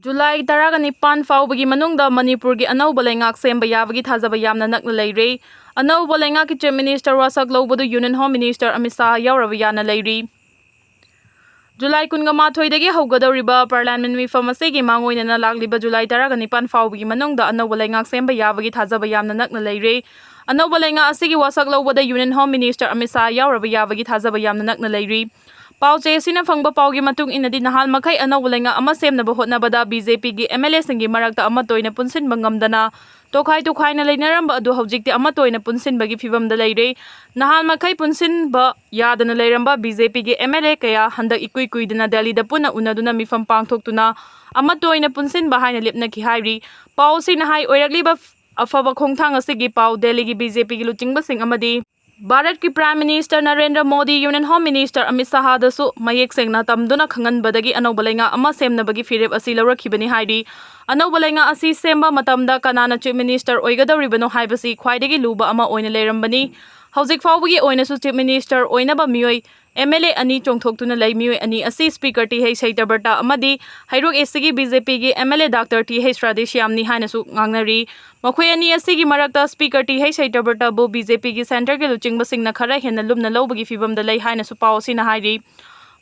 July 19 फाउबगी मनुंगदा मणिपुर की अनौब लेंगाक सेंबा याबगी थाजबा यामना नकना लेरी अनौब लेंगाक की चीफ मिनिस्टर वासक लौबदु union home minister Amit Shah यावरबा याना लेरी July 18 हौगदौरिबा पार्लियामेंट मिफम असेगी मांगोइनना लाक्लिबा July 19 फाउबगी मनुंगदा अनौब लेंगाक सेंबा याबगी थाजबा यामना नकना लेरी अनौब लेंगा असेगी वासक लौबदा union home minister Amit Shah यावरबा याबगी थाजबा यामना नकना लेरी पाउचे सिना फंगबा पाउगी मतुंग इनदी नहाल मखै अनौब लेंगा अमा सेमनबा होटनबदा बीजेपी की एमएलए सिंगी मरक्ता अमा तोइना पुनसिनबा ngamdana तोखाई तोखाइना लेनरंबा अदु हौजिक्ति अमा तोइना पुनसिनबगी फिवमदा लेरे नहाल मखै पुनसिनबा यादना लेरंबा बीजेपी की एमएलए कया हंदक इकुइ कुइदना दिल्ली दा पुना उनदुना मिफम पांगथोक्तुना अमा तोइना पुनसिनबा हाइना लेपनाखि हाइरि पाउसिना हाइ ओइरक्लिबा अफबा खोंथांग असिगी पाउ दिल्ली की बीजेपी की लुचिंगबा सिंग अमदी भारत की prime minister Narendra Modi union home minister Amit Shah दसु मयेक सेंगना तमदुना खंगनबदगी अनौब लेंगा अमा सेमनबगी फिरेप असी लौरखिबनी हाइरि अनौब लेंगा असी सेमबा मतमदा कनाना चीफ मिनिस्टर ओइगदौरिबनो हाइबसी ख्वाइदगी लुबा अमा ओइना लेरंबनी हौजिक फाउबगी ओइनासु चीफ मिनिस्टर ओइनबा मियोय एमएलए अनि चोंगथोक्तुना लೈ मियोय अनि असी स्पीकर टी सैतबर्ता अमदी हैरोक एसगी बीजेपी की एमएलए डॉक्टर टी राधेश्याम नि हाइनासु ngangnari मखोय अनि असिगी मरक्ता स्पीकर टी सैतबर्ता बो बीजेपी की सेंटर के लुचिंगबा सिंगना खरा हेना लुमना लौबगी फिबमदा लೈ हाइनासु पावसिना हाइरि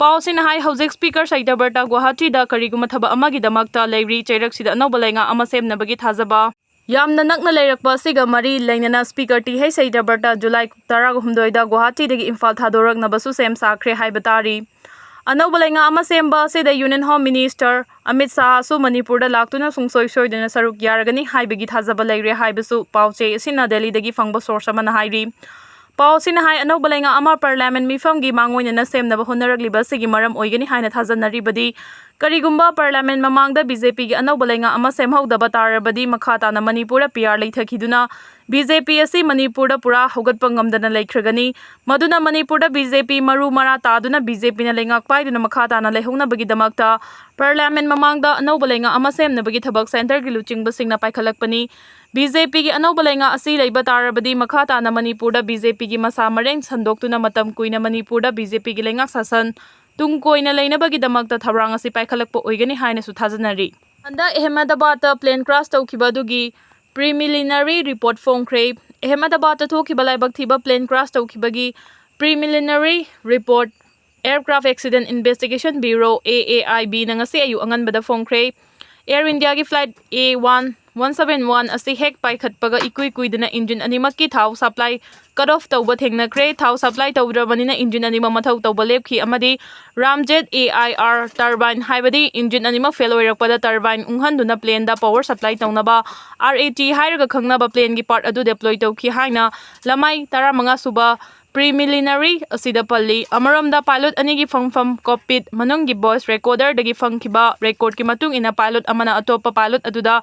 पावसिना हाइ हौजिक स्पीकर सैतबर्ता गुवाहाटी दा करिगुमा थबा अमागी दमक्ता लैरि चैरकसिदा अनौब लेंगा अमा सेमनबगी थाजबा यामना नकना लेरकपा सिगा मरी लेनना स्पीकर टी सैतबर्ता जुलाई 18 दा गुवाहाटी दगी इम्फाल थादोरकनबसु सेम साख्रे हाइबतारी अनौब लेंगा अमा सेमबा सेदा union home minister Amit Shah सु मणिपुर दा लाक्तुना सुंगसोय सोयदना सरुक यारगनी हाइबगी थाजबा लेरे हाइबसु पाउचे सिना दिल्ली दगी फंगबा सोर्स अमना हाइरि पाउसिना हाइ अनौब लेंगा अमा पार्लियामेंट मिफमगी मांगोइनना सेमनबा होनरगलिबा सिगी मरम ओइगनी हाइना थाजनरिबदी करिगुम्बा पार्लियामेंट ममांगदा बीजेपी की अनौब लेंगा अमा सेमहौदबा तारबदी मखाताना मणिपुर पियार लेथखिदुना बीजेपी असी मणिपुर पुरा हौगतपा ngamdana लेख्रगनी मदुना मणिपुर बीजेपी मरु मरा तादुना बीजेपी ना लेंगाक पाइदुना मखाताना लेहौनबगी दमक्ता पार्लियामेंट ममांगदा अनौब लेंगा अमा सेमनबगी थबक सेंटर की लुचिंगबा सिंगना पाइखलकपनी बीजेपी की अनौब लेंगा असी लेबा तारबदी मखाताना मणिपुर बीजेपी की मसा मरेंग संदोक्तुना मतम कुइना मणिपुर बीजेपी की लेंगाक शासन तुंग कोइना लेनबगी दमक्ता थबरांग असी पाइखलकपा ओइगनी हाइनासु थाजनरी अंदा अहमदाबाद प्लेन क्रैश तौखिबदुगी प्रीलिमिनरी रिपोर्ट फोंख्रे अहमदाबाद थोखिबा लाइबक थिबा प्लेन क्रैश तौखिबगी preliminary report aircraft accident investigation bureau AAIB नंगसे अयु अंगनबदा फोंख्रे एयर इंडिया की फ्लाइट A171 असी हेक पाइखटपगा इकुइ कुइदना इंजिन अनिमक्की थाव सप्लाई कट ऑफ तौबा थेंगनख्रे थाव सप्लाई तौद्रबनिना इंजिन अनिमा मथौ तौबा लेपखि अमदी रामजेट AIR टर्बाइन हाइबदी इंजिन अनिमा फेल ओइरकपदा टर्बाइन उंहनदुना प्लेन दा पावर सप्लाई तौनबा RAT हाइरगा खंगनबा प्लेन की पार्ट अदु डिप्लॉय तौखि हाइना लमाई 15 सुबा प्रीलिमिनरी असिदा पल्ली अमरमदा पायलट अनिगी फंगफम कॉकपिट मनुंगी वॉइस रेकॉर्डर दगी फंगखिबा रेकॉर्ड की मतुंग इना पायलट अमना अतोपा पायलट अदुदा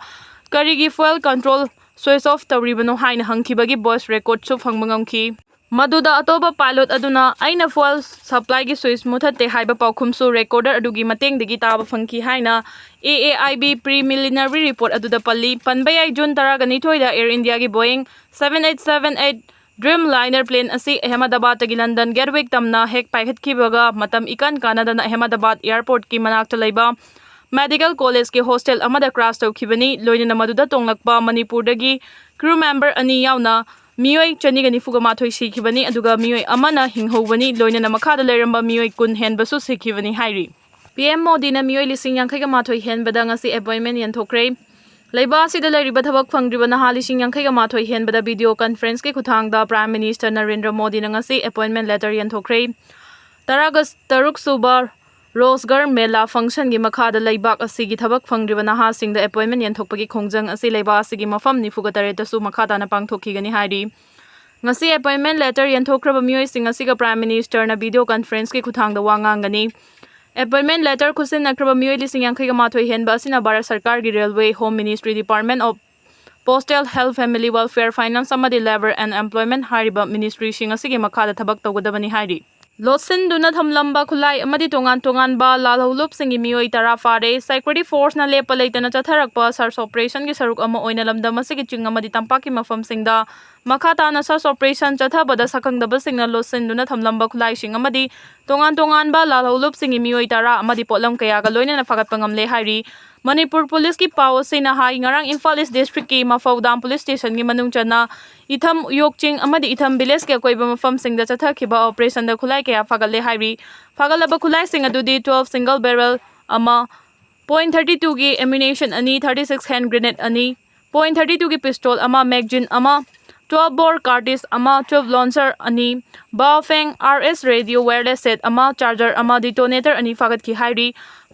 करिगी फुएल कंट्रोल स्विच ऑफ तौरिबनो हाइना हंगखिबगी वॉइस रेकॉर्ड सु फंगबंगमखि मदुदा अतोपा पायलट अदुना आइना फुएल सप्लाई की स्विच मुथते हाइबा पाउखुमसु रेकॉर्डर अदुगी मतेंग दगी ताबा फंगखि हाइना AAIB प्रीलिमिनरी रिपोर्ट अदुदा पल्ली पनबयाई जून 12 दा एयर इंडिया की बोइंग 7878 ड्रीम लाइनर प्लेन असी अहमदाबाद तगी लंदन गेटवेक तमना हेक पाइखटखिबगा मतम इकान कानादना अहमदाबाद एयरपोर्ट की मनाक्ता लेबा मेडिकल कॉलेज के हॉस्टल अमदा क्रैश तौखिबनी लोइना मदुदा तोंगलकपा मणिपुर दगी क्रू मेंबर अनि यावना मियोय 294 सिखिबनी अदुगा मियोय अमना हिंगहौबनी लोइना मखादा लेरंबा मियोय कुन हेनबसु सिखिबनी हाइरि PM मोदी ना मियोय 294 हेनबदा ngasi अपॉइंटमेंट यंथोक्रे लेबासिदा लेरिबा थबक फंगरिबा नहा 294 हेनबदा वीडियो कॉन्फ्रेंस के खुथांगदा प्राइम मिनिस्टर नरेंद्र मोदी ना ngasi अपॉइंटमेंट लेटर यंथोक्रे 10 अगस्त 3 सुबा रोजगार मेला फंक्शन की मखादा लेबाक असिगी थबक फंगरिबा नहा सिंगदा अपॉइंटमेंट यंथोकपगी खोंजंग असि लेबा असिगी मफम 94 तसु मखादाना पांगथोखिगनी हाइरि ngasi अपॉइंटमेंट लेटर यंथोक्रबा मियोय सिंग असिगा प्राइम मिनिस्टर ना वीडियो कॉन्फ्रेंस के खुथांगदा वांगांगनी अपॉइंटमेंट लेटर खुसिन नक्रबा मियोय 294 हेनबा असिना भारत सरकार की railway home ministry department of postal health family welfare finance अमदी लेबर एंड एम्प्लॉयमेंट हारिबा मिनिस्ट्री सिंग असिगी मखादा थबक तौगदबनी हाइरि लोसिंदुना थमलंबा खुलाई अमदी तोंगान तोंगानबा लालहौलुप सिंगी मियोय 10 फारे सिक्योरिटी फोर्स ना लेपा लेतना चथरकपा सर्च ऑपरेशन की सरुक अमा ओइना लमदम असिगी चिंग अमदी तंपाकी मफम सिंगदा मखाताना सर्च ऑपरेशन चथबदा सखंगदबा सिंगना लोसिंदुना थमलंबा खुलाई सिंग अमदी तोंगान तोंगानबा लालहौलुप सिंगी मियोय 10 अमदी पोलम कयागा लोइना फगतपा ngamle हाइरि Manipur Police ki pau asina hai ngarang Imphal East District ki Mafaudam Police Station gi manung chana itham Yokching amadi itham village ke koiba mafam singda chathakiba operation da khulai kaya fagalle hairi fagalaba khulai sing adudi 12 single barrel ama .32 gi ammunition ani 36 hand grenade ani .32 gi pistol ama magazine ama 12 bore cartridge ama 12 launcher ani Baofeng RS radio wireless set ama charger ama detonator ani fagat ki hairi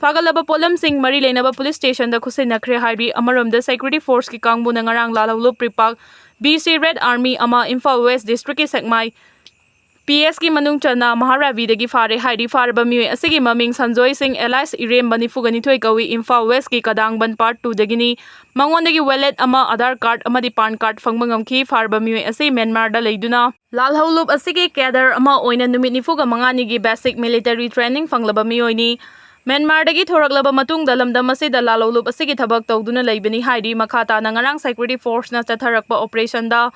fagalaba polam sing mari leinaba police station da khusai nakhre hairi amarom da security force ki kangbu na ngarang lalawlo pripak BC Red Army ama Imphal West District ki sekmai PS ki manung chana Maharavi dagi fare hairi farba miwe asigi maming Sanjoy Singh Elias Irem Banifugani thoi kawi Imphal West ki Kadangban part 2 dagini mangon dagi wallet ama Aadhaar card ama di pan card fangbangam ki farba miwe asi Myanmar da leiduna lalhaulup asigi cadre ama oina numit nifuga mangani gi basic military training fanglaba miwe ni Myanmar dagi thoraklaba matung da lamdam asida lalhaulup asigi thabak tawduna leibani hairi makhata na ngarang security force na chatharakpa operation da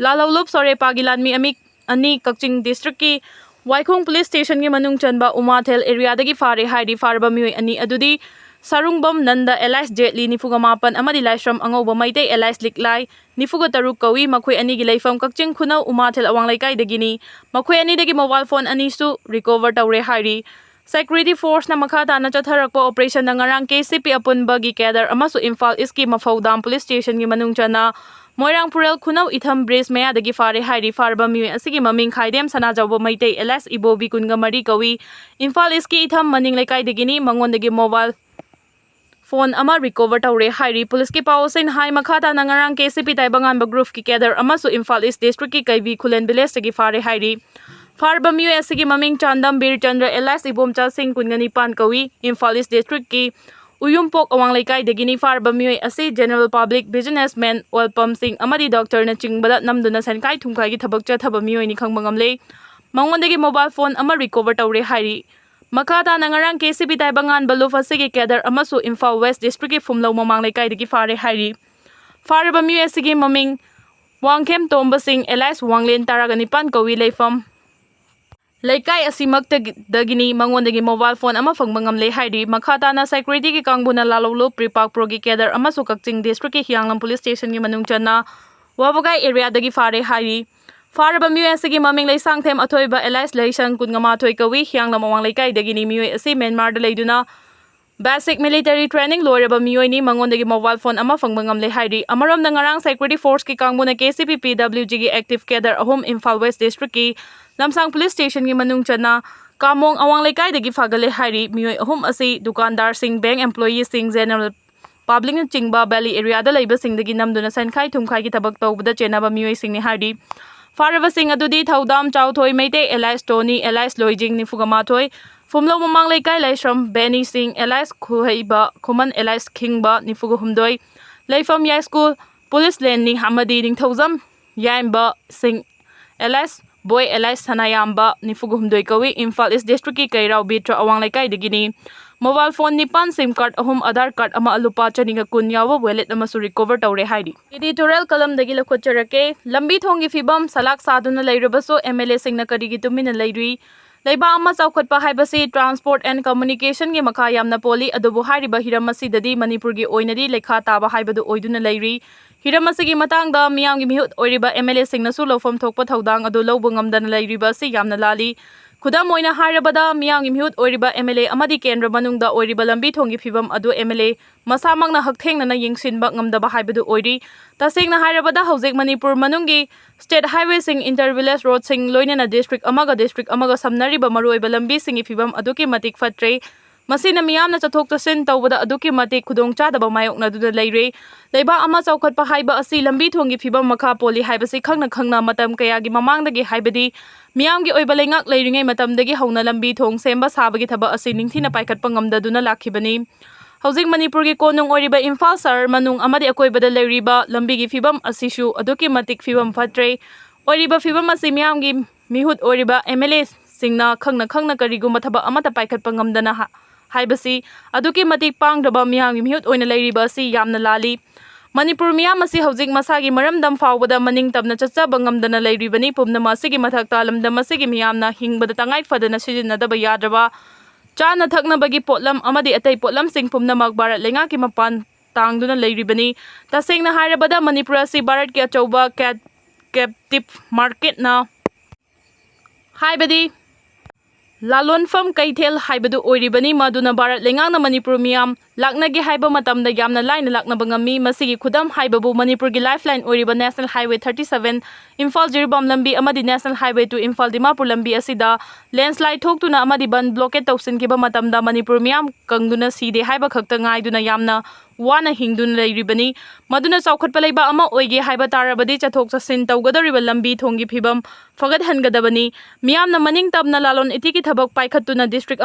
lalhaulup sore pagilan mi amik ani Kakching District ki Waikhong Police Station gi manung chanba Umathel area dagi fare hairi farba mioi ani adudi Sarungbam Nanda Elias Jetli nifuga mapan amadi Laishram Angoba Maitei Elias Liklai nifuga taruk kawi makhoi ani gi leifam Kakching Khunau Umathel awang laikai dagini makhoi ani dagi mobile phone ani su recover tawre hairi Security Force na makhata na chatharakpa operation na ngarang KCP apunba gi cadre amasu Imphal East ki Mafaudam Police Station gi manung chana Moirang Purel Khunau Itham Bridge maya dagi fare hairi farba miwe asigi maming khaidem sanajawba maitei Elias Ibobi kunga mari kawi Imphal East ki itham maning laikai dagini mangon dagi mobile phone ama recover tawre hairi police ki pausen hai makhata na ngarang KCP taibangan ba group ki cadre amasu Imphal East District ki Kaibi Khulen village dagi fare hairi farba miwe asigi maming Chandam Bir Chandra Elias Ibomcha Singh kungani pan kawi Imphal East District ki Uyumpok awang laikai dagini farba mioi asi general public businessman oil pump sing amadi doctor na chingbada namduna sankai thumkai gi thabak cha thaba mioi ni khangbangamle mangondagi mobile phone ama recover tawre hairi makhata na ngarang KCB taibangan baluf asigi cadre amasu Imphal West District ki fumlo mamang laikai dagi fare hairi farba mioi asigi maming Wangkhem Tomba Singh Elias Wanglen taragani pan kawi leifam Laikai asimak dagini mangondagi mobile phone ama fangbangam hairi makhata na security ki kangbuna lalolo pripak progi cadre ama su Kakching District ki Hianglam Police Station gi manung chana Wawagai area dagi fare hairi farba miwe asigi maming leisang them athoiba Elias Leisang kungama thoi kawi Hianglam awang laikai dagini miwe asi Myanmar da leiduna Basic military training loiraba mioi ni mangondagi mobile phone ama fangbangam hairi amarom na ngarang security force ki kangbuna KCP PWG gi active cadre ahom Imphal West District ki Lamsang Police Station gi manung chana kamong awang laikai dagi fagale hairi mioi ahum asi dukandar sing bank employee sing general public na chingba valley area da leiba sing dagi namduna sankhai thumkhai gi tabak tawbada chenaba mioi sing ni hairi faraba sing adudi thaudam chauthoi meite Elias Tony Elias Loijing ni fugama thoi fumlo mamang laikai Laishram Benny Singh Elias Khuhaiba Khuman Elias Kingba ni fugu humdoi Leifam Yai School Police Lane ni Hamadi ning thauzam Yaimba Singh Elias Boy Elias Sanayamba ni fugu humdoi kawi Imphal East District ki Kairao Bitra awang laikai dagini mobile phone ni pan SIM card ahum Aadhaar card ama alupa chaninga kun yawa wallet ama su recover tawre hairi editorial kalam dagi lakhocharake lambi thongi fibam salak saduna leirabaso MLA singna karigi tumina leiri leiba ama chawkhatpa haibasi transport and communication gi makha yamna poli adubu hariba hiramasi dadi Manipur gi oinadi lekha taba haibadu oiduna leiri hiramasi gi matangda miyam gi mihut oiriba MLA singna su lofam thokpa thodang adu lobu ngamdana leiriba si yamna lali khudam oina hairabada miyam gi mihut oiriba MLA amadi kendra manungda oiriba lambi thongi fibam adu MLA masamangna hakthengna na yingsinba ngamdaba haibadu oiri tasengna hairabada hojek Manipur manungi state highway sing intervillage road sing loinana district amaga samnariba maroiba lambi singi fibam aduki matik fatre masina miyamna chathok chasin tawbada aduki matik khudong chadaba mayokna duda leire leiba ama chawkhatpa haiba asi lambi thongi fibam makha poli haibasi khangna matam kayagi mamangdagi haibadi miyamgi oiba lengak leiringai matamdagi hauna lambi thong semba sabagi thaba asi ningthina paikhatpa ngamdaduna lakhibani Hojik Manipur gi konung oiriba Imphal sar manung amadi akoibada leiriba lambi gi fibam asishu aduki matik fibam fatre oiriba fibam asi miyamgi mihut oiriba MLA singna khangna kariguma thaba amata paikhatpa ngamdana haibasi aduki matik pangdraba miyamgi mihut oina leiriba si yamna lali Manipur miyam asi hojik masagi maramdam fawbada maning tabna chachaba ngamdana leiribani pumna masigi mathakta lamdam masigi miyamna hingbada tangai fadana sijinadaba yadraba ꯆꯥꯅ ꯊꯛꯅꯕꯒꯤ ꯄꯣꯠꯂꯝ ꯑꯃꯗꯤ ꯑꯇꯩ ꯄꯣꯠꯂꯝꯁꯤꯡ ꯄꯨꯝꯅꯃꯛ ꯚꯥꯔꯠ ꯂꯩꯉꯥꯛꯀꯤ ꯃꯄꯥꯟ ꯇꯥꯡꯗꯨꯅ ꯂꯩꯔꯤꯕꯅꯤ꯫ ꯇꯁꯦꯡꯅ ꯍꯥꯏꯔꯕꯗ ꯃꯅꯤꯄꯨꯔ ꯑꯁꯤ ꯚꯥꯔꯠꯀꯤ ꯑꯆꯧꯕ ꯀꯦꯞꯇꯤꯞ ꯃꯥꯔꯀꯦꯠꯅ ꯍꯥꯏꯕꯗꯤ ꯂꯂꯣꯟꯐꯝ ꯀꯩꯊꯦꯜ ꯍꯥꯏꯕꯗꯨ ꯑꯣꯏꯔꯤꯕꯅꯤ, ꯃꯗꯨꯅ ꯚꯥꯔꯠ ꯂꯩꯉꯥꯛꯅ ꯃꯅꯤꯄꯨꯔ ꯃꯤꯌꯥꯝ ꯂꯥꯛꯅꯒꯦ ꯍꯥꯏꯕ ꯃꯇꯝꯗ ꯌꯥꯝꯅ ꯂꯥꯏꯅ ꯂꯥꯛꯅꯕ ꯉꯝꯃꯤ꯫ ꯃꯁꯤꯒꯤ ꯈꯨꯗꯝ ꯍꯥꯏꯕꯕꯨ ꯃꯅꯤꯄꯨꯔꯒꯤ ꯂꯥꯏꯐꯂꯥꯏꯟ ꯑꯣꯏꯔꯤꯕ ꯅꯦꯁꯅꯦꯜ ꯍꯥꯏꯋꯦ 37 ꯏꯝꯐꯥꯜ ꯖꯤꯔꯤꯕꯥꯝ ꯂꯝꯕꯤ ꯑꯃꯗꯤ ꯅꯦꯁꯅꯦꯜ ꯍꯥꯏꯋꯦ 2 ꯏꯝꯐꯥꯜ ꯗꯤꯃꯥꯄꯨꯔ ꯂꯝꯕꯤ ꯑꯁꯤꯗ ꯂꯦꯟꯁ꯭ꯂꯥꯏꯗ ꯊꯣꯛꯇꯨꯅ ꯑꯃꯗꯤ ꯕꯟ ꯕ꯭ꯂꯣꯀꯦꯠ ꯇꯧꯁꯤꯟꯈꯤꯕ ꯃꯇꯝꯗ ꯃꯅꯤꯄꯨꯔ ꯃꯤꯌꯥꯝ ꯀꯪꯗꯨꯅ ꯁꯤꯗꯦ ꯍꯥꯏꯕ ꯈꯛꯇ ꯉꯥꯏꯗꯨꯅ ꯌꯥꯝꯅ ꯋꯥꯅ ꯍꯤꯡꯗꯨꯅ ꯂꯩꯔꯤꯕꯅꯤ꯫ ꯃꯗꯨꯅ ꯆꯥꯎꯈꯠꯄ ꯂꯩꯕꯥꯛ ꯑꯃ ꯑꯣꯏꯒꯦ ꯍꯥꯏꯕ ꯇꯥꯔꯕꯗꯤ ꯆꯠꯊꯣꯛ ꯆꯠꯁꯤꯟ ꯇꯧꯒꯗꯧꯔꯤꯕ ꯂꯝꯕꯤ ꯊꯣꯡꯒꯤ ꯐꯤꯕꯝ ꯐꯒꯠꯍꯟꯒꯗꯕꯅꯤ꯫ ꯃꯤꯌꯥꯝꯅ ꯃꯅꯤꯡ ꯇꯝꯅ ꯂꯂꯣꯟ ꯏꯇꯤꯛꯀꯤ ꯊꯕꯛ ꯄꯥꯏꯈꯠꯇꯨꯅ ꯗꯤꯁꯇ꯭ꯔꯤꯛ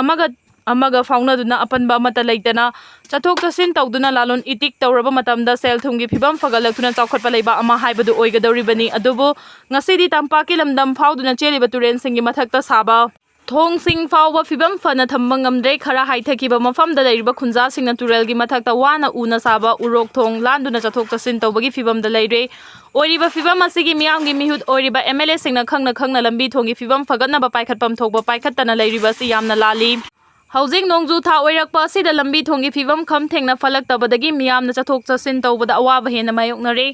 ꯑꯃꯒ ꯐꯥꯎꯅꯗꯨꯅ ꯑꯄꯟꯕ ꯑꯃꯠꯇ ꯂꯩꯇꯅ ꯆꯠꯊꯣꯛ ꯆꯠꯁꯤꯟ ꯇꯧꯗꯨꯅ ꯂꯂꯣꯟ ꯏꯇꯤꯛ ꯇꯧꯔꯕ ꯃꯇꯝꯗ ꯁꯦꯜ ꯊꯨꯝꯒꯤ ꯐꯤꯕꯝ ꯐꯒꯠꯂꯛꯇꯨꯅ ꯆꯥꯎꯈꯠꯄ ꯂꯩꯕꯥꯛ ꯑꯃ ꯍꯥꯏꯕꯗꯨ ꯑꯣꯏꯒꯗꯧꯔꯤꯕꯅꯤ꯫ ꯑꯗꯨꯕꯨ ꯉꯁꯤꯗꯤ ꯇꯝꯄꯥꯛꯀꯤ ꯂꯝꯗꯝ ꯐꯥꯎꯗꯨꯅ ꯆꯦꯜꯂꯤꯕ ꯇꯨꯔꯦꯟꯁꯤꯡꯒꯤ ꯃꯊꯛꯇ ꯁꯥꯕ ꯊꯣꯡꯁꯤꯡ ꯐꯥꯎꯕ ꯐꯤꯕꯝ ꯐꯅ ꯊꯝꯕ ꯉꯝꯗ꯭ꯔꯦ꯫ ꯈꯔ ꯍꯥꯏꯊꯈꯤꯕ ꯃꯐꯝꯗ ꯂꯩꯔꯤꯕ ꯈꯨꯟꯖꯥꯁꯤꯡꯅ ꯇꯨꯔꯦꯜꯒꯤ ꯃꯊꯛꯇ ꯋꯥꯅ ꯎꯅ ꯁꯥꯕ ꯎꯔꯣꯛ ꯊꯣꯡ ꯂꯥꯟꯗꯨꯅ ꯆꯠꯊꯣꯛ ꯆꯠꯁꯤꯟ ꯇꯧꯕꯒꯤ ꯐꯤꯕꯝꯗ ꯂꯩꯔꯦ꯫ ꯑꯣꯏꯔꯤꯕ ꯐꯤꯕꯝ ꯑꯁꯤꯒꯤ ꯃꯤꯌꯥꯝꯒꯤ ꯃꯤꯍꯨꯠ ꯑꯣꯏꯔꯤꯕ MLAꯁꯤꯡꯅ ꯈꯪꯅ ꯂꯝꯕꯤ ꯊꯣꯡꯒꯤ ꯐꯤꯕꯝ ꯐꯒꯠꯅꯕ ꯄꯥꯏꯈꯠꯐꯝ ꯊꯣꯛꯄ ꯄꯥꯏꯈꯠꯇꯅ ꯂꯩꯔꯤꯕ ꯑꯁꯤ ꯌꯥꯝꯅ ꯂꯥꯜꯂꯤ꯫ ꯍꯧꯖꯤꯛ ꯅꯣꯡꯖꯨ ꯊꯥ ꯑꯣꯏꯔꯛꯄ ꯑꯁꯤꯗ ꯂꯝꯕꯤ ꯊꯣꯡꯒꯤ ꯐꯤꯕꯝ ꯈꯝ ꯊꯦꯡꯅ ꯐꯠꯂꯛꯇꯕꯗꯒꯤ ꯃꯤꯌꯥꯝꯅ ꯆꯠꯊꯣꯛ ꯆꯠꯁꯤन ꯇꯧꯕꯗ ꯑꯋꯥꯕ ꯍꯦꯟꯅ ꯃꯥꯌꯣꯛꯅꯔꯦ꯫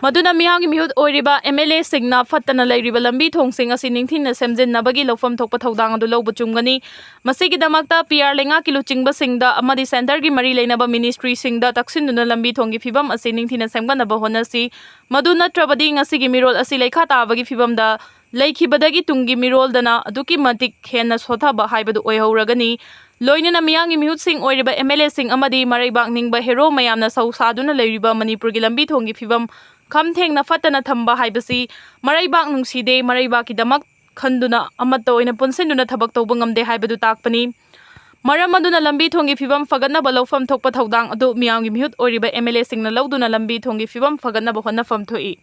ꯃꯗꯨꯅ ꯃꯤꯌꯥꯝꯒꯤ ꯃꯤꯍꯨꯠ ꯑꯣꯏꯔꯤꯕ MLAꯁꯤꯡꯅ ꯐꯠꯇꯅ ꯂꯩꯔꯤꯕ ꯂꯝꯕꯤ ꯊꯣꯡꯁꯤꯡ ꯑꯁꯤ ꯅꯤꯡꯊꯤꯅ ꯁꯦꯝꯖꯤꯟꯅꯕꯒꯤ ꯂꯧꯐꯝ ꯊꯣꯛꯄ ꯊꯧꯗꯥꯡ ꯑꯗꯨ ꯂꯧꯕ ꯆꯨꯝꯒꯅꯤ꯫ ꯃꯁꯤꯒꯤꯗꯃꯛꯇ PR ꯂꯩꯉꯥꯛꯀꯤ ꯂꯨꯆꯤꯡꯕꯁꯤꯡꯗ ꯑꯃꯗꯤ ꯁꯦꯟꯇꯔꯒꯤ ꯃꯔꯤ ꯂꯩꯅꯕ ꯃꯤꯅꯤꯁꯇ꯭ꯔꯤꯁꯤꯡꯗ ꯇꯛꯁꯤꯟꯗꯨꯅ ꯂꯝꯕꯤ ꯊꯣꯡꯒꯤ ꯐꯤꯕꯝ ꯑꯁꯤ ꯅꯤꯡꯊꯤꯅ ꯁꯦꯝꯒꯠꯅꯕ ꯍꯣꯠꯅꯁꯤ꯫ ꯃꯗꯨ ꯅꯠꯇ꯭ꯔꯕꯗꯤ ꯉꯁꯤꯒꯤ ꯃꯤꯔꯣꯜ ꯑꯁꯤ ꯂꯩꯈꯥ ꯇꯥꯕꯒꯤ ꯐꯤꯕꯝꯗ ꯂꯩꯈꯤꯕꯗꯒꯤ ꯇꯨꯡꯒꯤ ꯃꯤꯔꯣꯜꯗꯅ ꯑꯗꯨꯛꯀꯤ ꯃꯇꯤꯛ ꯍꯦꯟꯅ ꯁꯣꯊꯕ ꯍꯥꯏꯕꯗꯨ ꯑꯣꯏꯍꯧꯔꯒꯅꯤ꯫ ꯂꯣꯏꯅꯅ ꯃꯤꯌꯥꯝꯒꯤ ꯃꯤꯍꯨꯠꯁꯤꯡ ꯑꯣꯏꯔꯤꯕ MLAꯁꯤꯡ ꯑꯃꯗꯤ ꯃꯔꯩꯕꯥꯛ ꯅꯤꯡꯕ ꯍꯦꯔꯣ ꯃꯌꯥꯝꯅ ꯁꯧ ꯁꯥꯗꯨꯅ ꯂꯩꯔꯤꯕ ꯃꯅꯤꯄꯨꯔꯒꯤ ꯂꯝꯕꯤ ꯊꯣꯡꯒꯤ ꯐꯤꯕꯝ ꯈꯝ ꯊꯦꯡꯅ ꯐꯠꯇꯅ ꯊꯝꯕ ꯍꯥꯏꯕꯁꯤ ꯃꯔꯩꯕꯥꯛ ꯅꯨꯡꯁꯤꯗꯦ, ꯃꯔꯩꯕꯥꯛꯀꯤꯗꯃꯛ ꯈꯟꯗꯨꯅ ꯑꯃꯠꯇ ꯑꯣꯏꯅ ꯄꯨꯟꯁꯤꯟꯗꯨꯅ ꯊꯕꯛ ꯇꯧꯕ ꯉꯝꯗꯦ ꯍꯥꯏꯕꯗꯨ ꯇꯥꯛꯄꯅꯤ꯫ ꯃꯔꯝ ꯑꯗꯨꯅ ꯂꯝꯕꯤ ꯊꯣꯡꯒꯤ ꯐꯤꯕꯝ ꯐꯒꯠꯅꯕ ꯂꯧꯐꯝ ꯊꯣꯛꯄ ꯊꯧꯗꯥꯡ ꯑꯗꯨ ꯃꯤꯌꯥꯝꯒꯤ ꯃꯤꯍꯨꯠ ꯑꯣꯏꯔꯤꯕ MLAꯁꯤꯡꯅ ꯂꯧꯗꯨꯅ ꯂꯝꯕꯤ ꯊꯣꯡꯒꯤ ꯐꯤꯕꯝ ꯐꯒꯠꯅꯕ ꯍꯣꯠꯅꯐꯝ ꯊꯣꯛꯏ꯫